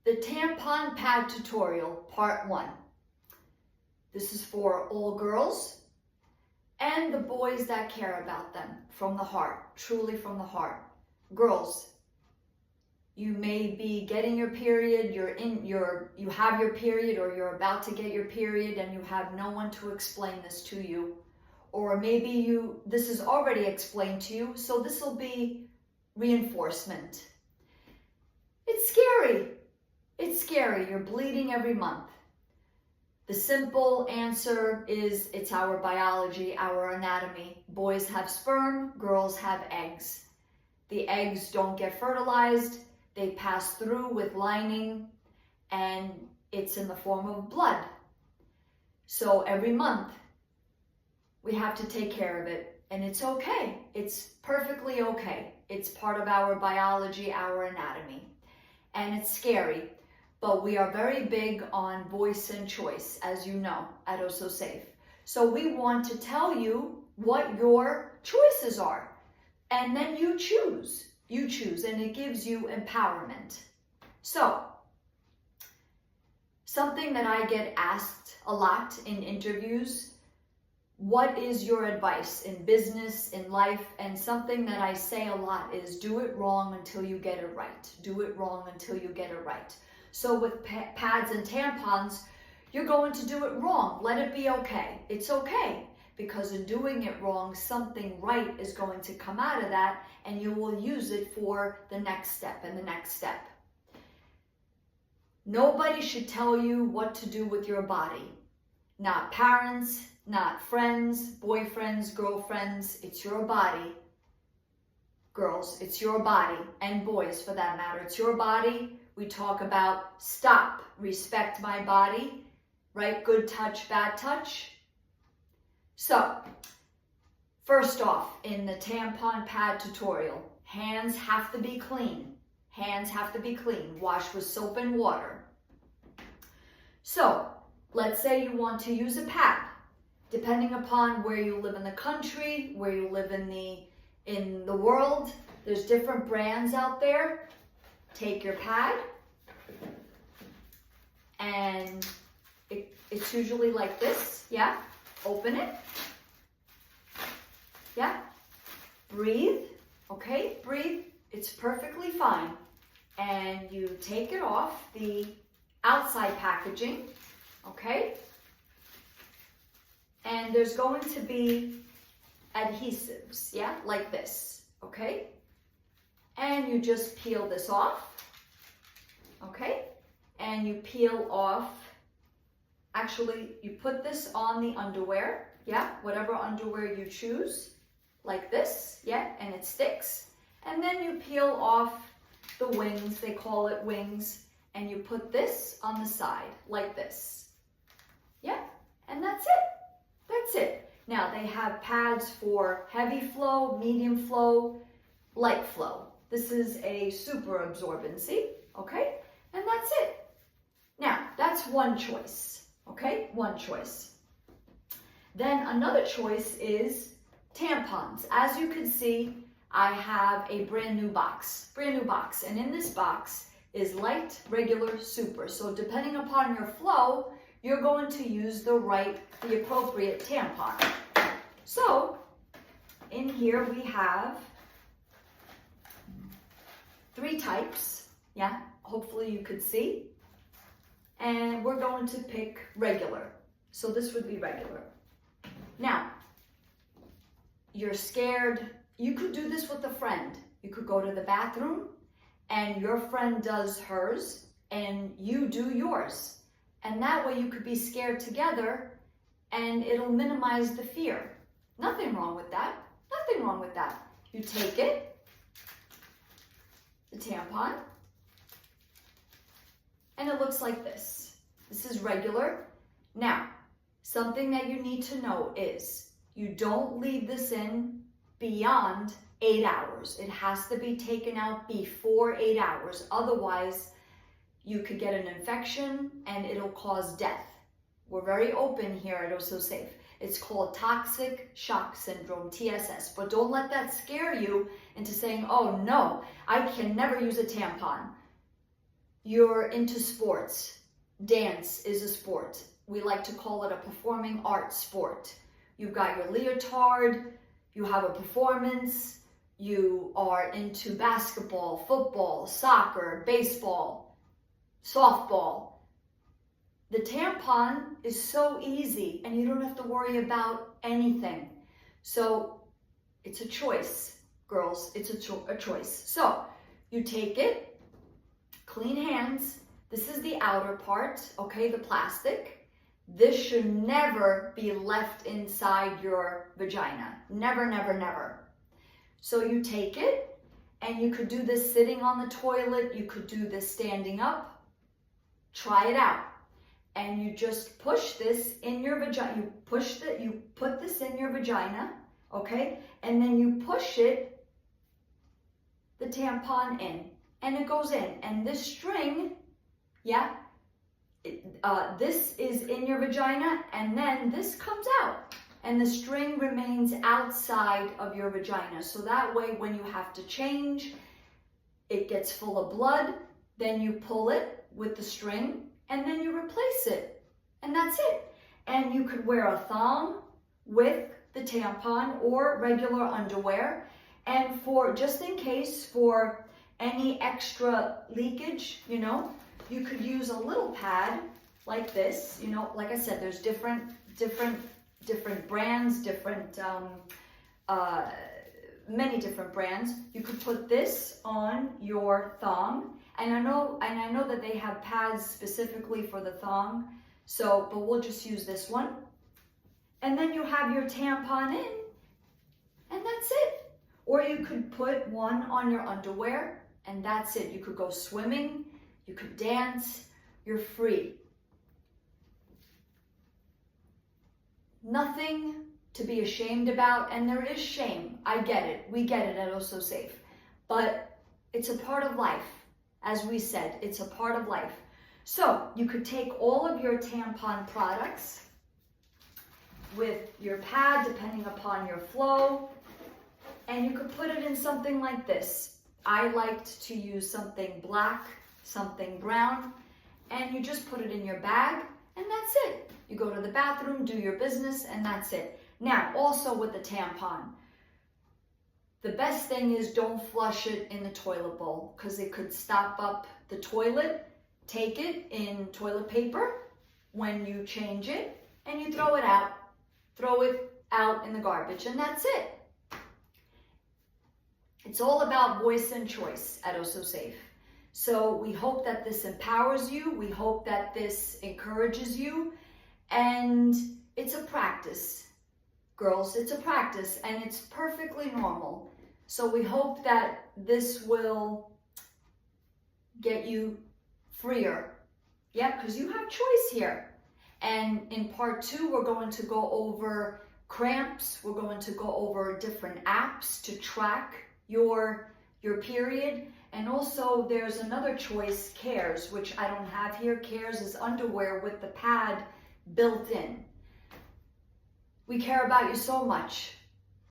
The tampon pad tutorial, part 1. This is for all girls and the boys that care about them from the heart, truly from the heart. Girls, you may be getting your period, you have your period, or you're about to get your period and you have no one to explain this to you. Or maybe this is already explained to you, so this will be reinforcement. It's scary. It's scary. You're bleeding every month. The simple answer is it's our biology, our anatomy. Boys have sperm, girls have eggs. The eggs don't get fertilized. They pass through with lining, and it's in the form of blood. So every month, we have to take care of it, and it's okay. It's perfectly okay. It's part of our biology, our anatomy, and it's scary. But we are very big on voice and choice, as you know, at Osso Safe. So we want to tell you what your choices are. And then you choose. You choose, and it gives you empowerment. So, something that I get asked a lot in interviews, what is your advice in business, in life? And something that I say a lot is do it wrong until you get it right. Do it wrong until you get it right. So with pads and tampons, you're going to do it wrong. Let it be okay. It's okay, because in doing it wrong, something right is going to come out of that, and you will use it for the next step and the next step. Nobody should tell you what to do with your body. Not parents, not friends, boyfriends, girlfriends. It's your body. Girls, it's your body, and boys for that matter. It's your body. We talk about stop, respect my body, right? Good touch, bad touch. So, first off, in the tampon pad tutorial, hands have to be clean. Hands have to be clean. Wash with soap and water. So, let's say you want to use a pad. Depending upon where you live in the country, where you live in the world, there's different brands out there. Take your pad, and it's usually like this, yeah? Open it, yeah? Breathe, okay? Breathe, it's perfectly fine. And you take it off the outside packaging, okay? And there's going to be adhesives, yeah? Like this, okay? And you just peel this off, okay? And you peel off, actually, you put this on the underwear, yeah? Whatever underwear you choose, like this, yeah? And it sticks. And then you peel off the wings, they call it wings, and you put this on the side, like this, yeah? And that's it, that's it. Now, they have pads for heavy flow, medium flow, light flow. This is a super absorbency, okay? And that's it. Now, that's one choice, okay? One choice. Then another choice is tampons. As you can see, I have a brand new box. And in this box is light, regular, super. So depending upon your flow, you're going to use the appropriate tampon. So, in here we have 3 types, yeah, hopefully you could see. And we're going to pick regular. So this would be regular. Now, you're scared. You could do this with a friend. You could go to the bathroom and your friend does hers and you do yours. And that way you could be scared together and it'll minimize the fear. Nothing wrong with that. Nothing wrong with that. You take it, the tampon, and it looks like this. This is regular. Now, something that you need to know is you don't leave this in beyond 8 hours. It has to be taken out before 8 hours. Otherwise, you could get an infection and it'll cause death. We're very open here at Osso Safe. It's called toxic shock syndrome, TSS. But don't let that scare you into saying, oh no, I can never use a tampon. you're into sports. Dance is a sport. We like to call it a performing arts sport. You've got your leotard, you have a performance, you are into basketball, football, soccer, baseball, softball. The tampon is so easy and you don't have to worry about anything. So it's a choice, girls, it's a choice. So you take it, clean hands. This is the outer part, okay, the plastic. This should never be left inside your vagina. Never, never, never. So you take it, and you could do this sitting on the toilet. You could do this standing up. Try it out. And you just push this in your vagina. You put this in your vagina, okay? And then you push it, the tampon in, and it goes in. And this string, this is in your vagina, and then this comes out. And the string remains outside of your vagina. So that way, when you have to change, it gets full of blood. Then you pull it with the string, and then you replace it. And that's it. And you could wear a thong with the tampon or regular underwear. And for, just in case, for any extra leakage, you could use a little pad like this. Like I said, there's different brands, many different brands. You could put this on your thong, and I know that they have pads specifically for the thong. So, but we'll just use this one. And then you have your tampon in, and that's it. Or you could put one on your underwear, and that's it. You could go swimming, you could dance, you're free. Nothing to be ashamed about, and there is shame. I get it. We get it at Osso Safe. But it's a part of life. As we said, it's a part of life. So you could take all of your tampon products with your pad, depending upon your flow, and you could put it in something like this. I liked to use something black, something brown, and you just put it in your bag, and that's it. You go to the bathroom, do your business, and that's it. Now, also with the tampon, the best thing is don't flush it in the toilet bowl because it could stop up the toilet. Take it in toilet paper when you change it, and you throw it out. Throw it out in the garbage, and that's it. It's all about voice and choice at Osso Safe. So we hope that this empowers you. We hope that this encourages you. And it's a practice, girls. It's a practice, and it's perfectly normal. So we hope that this will get you freer. Yeah, because you have choice here. And in part 2, we're going to go over cramps. We're going to go over different apps to track your period. And also there's another choice, Cares, which I don't have here. Cares is underwear with the pad built in. We care about you so much.